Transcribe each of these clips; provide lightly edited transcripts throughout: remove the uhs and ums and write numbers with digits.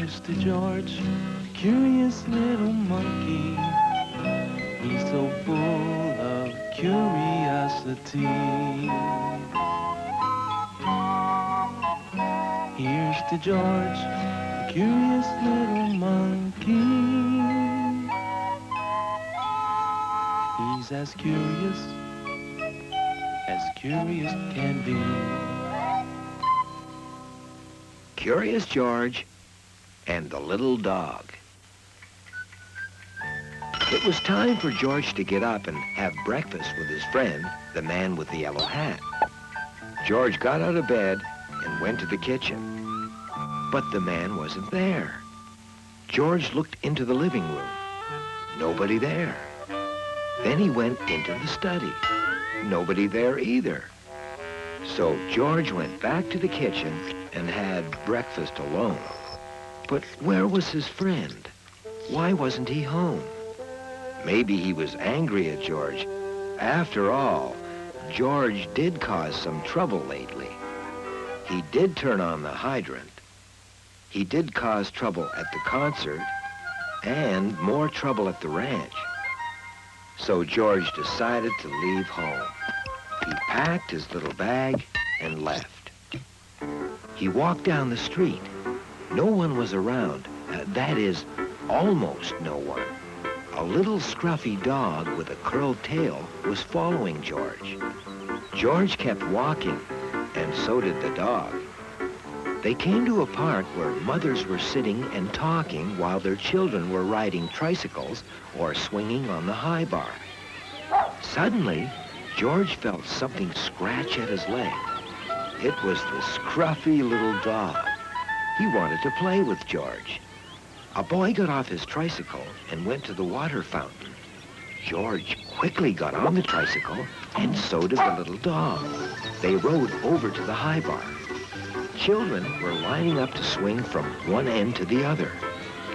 Here's to George, the curious little monkey. He's so full of curiosity. Here's to George, the curious little monkey. He's as curious can be. Curious George and the Little Dog. It was time for George to get up and have breakfast with his friend, the man with the yellow hat. George got out of bed and went to the kitchen. But the man wasn't there. George looked into the living room. Nobody there. Then he went into the study. Nobody there either. So George went back to the kitchen and had breakfast alone. But where was his friend? Why wasn't he home? Maybe he was angry at George. After all, George did cause some trouble lately. He did turn on the hydrant. He did cause trouble at the concert and more trouble at the ranch. So George decided to leave home. He packed his little bag and left. He walked down the street. No one was around. That is, almost no one. A little scruffy dog with a curled tail was following George. George kept walking, and so did the dog. They came to a park where mothers were sitting and talking while their children were riding tricycles or swinging on the high bar. Suddenly, George felt something scratch at his leg. It was the scruffy little dog. He wanted to play with George. A boy got off his tricycle and went to the water fountain. George quickly got on the tricycle, and so did the little dog. They rode over to the high bar. Children were lining up to swing from one end to the other.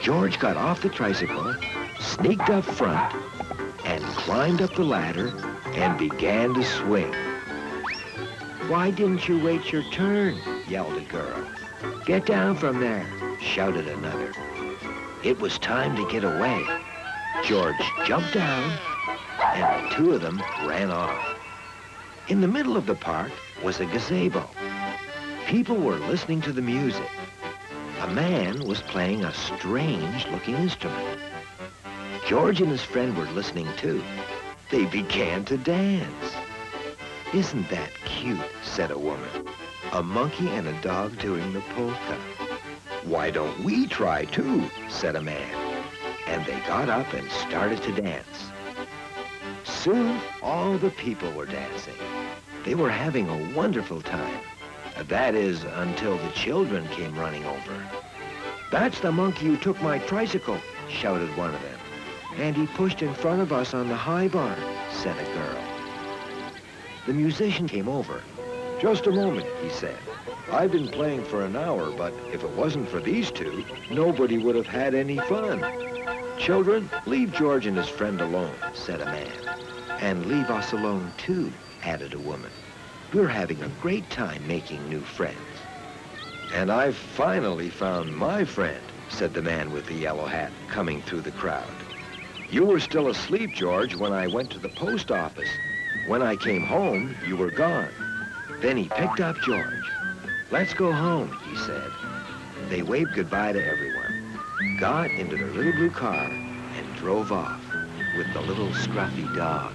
George got off the tricycle, sneaked up front, and climbed up the ladder and began to swing. "Why didn't you wait your turn?" yelled a girl. "Get down from there," shouted another. It was time to get away. George jumped down, and the two of them ran off. In the middle of the park was a gazebo. People were listening to the music. A man was playing a strange-looking instrument. George and his friend were listening too. They began to dance. "Isn't that cute?" said a woman. "A monkey and a dog doing the polka." "Why don't we try too?" said a man. And they got up and started to dance. Soon, all the people were dancing. They were having a wonderful time. That is, until the children came running over. "That's the monkey who took my tricycle," shouted one of them. "And he pushed in front of us on the high bar," said a girl. The musician came over. "Just a moment," he said. "I've been playing for an hour, but if it wasn't for these two, nobody would have had any fun." "Children, leave George and his friend alone," said a man. "And leave us alone too," added a woman. "We're having a great time making new friends." "And I've finally found my friend," said the man with the yellow hat, coming through the crowd. "You were still asleep, George, when I went to the post office. When I came home, you were gone." Then he picked up George. "Let's go home," he said. They waved goodbye to everyone, got into their little blue car, and drove off with the little scruffy dog.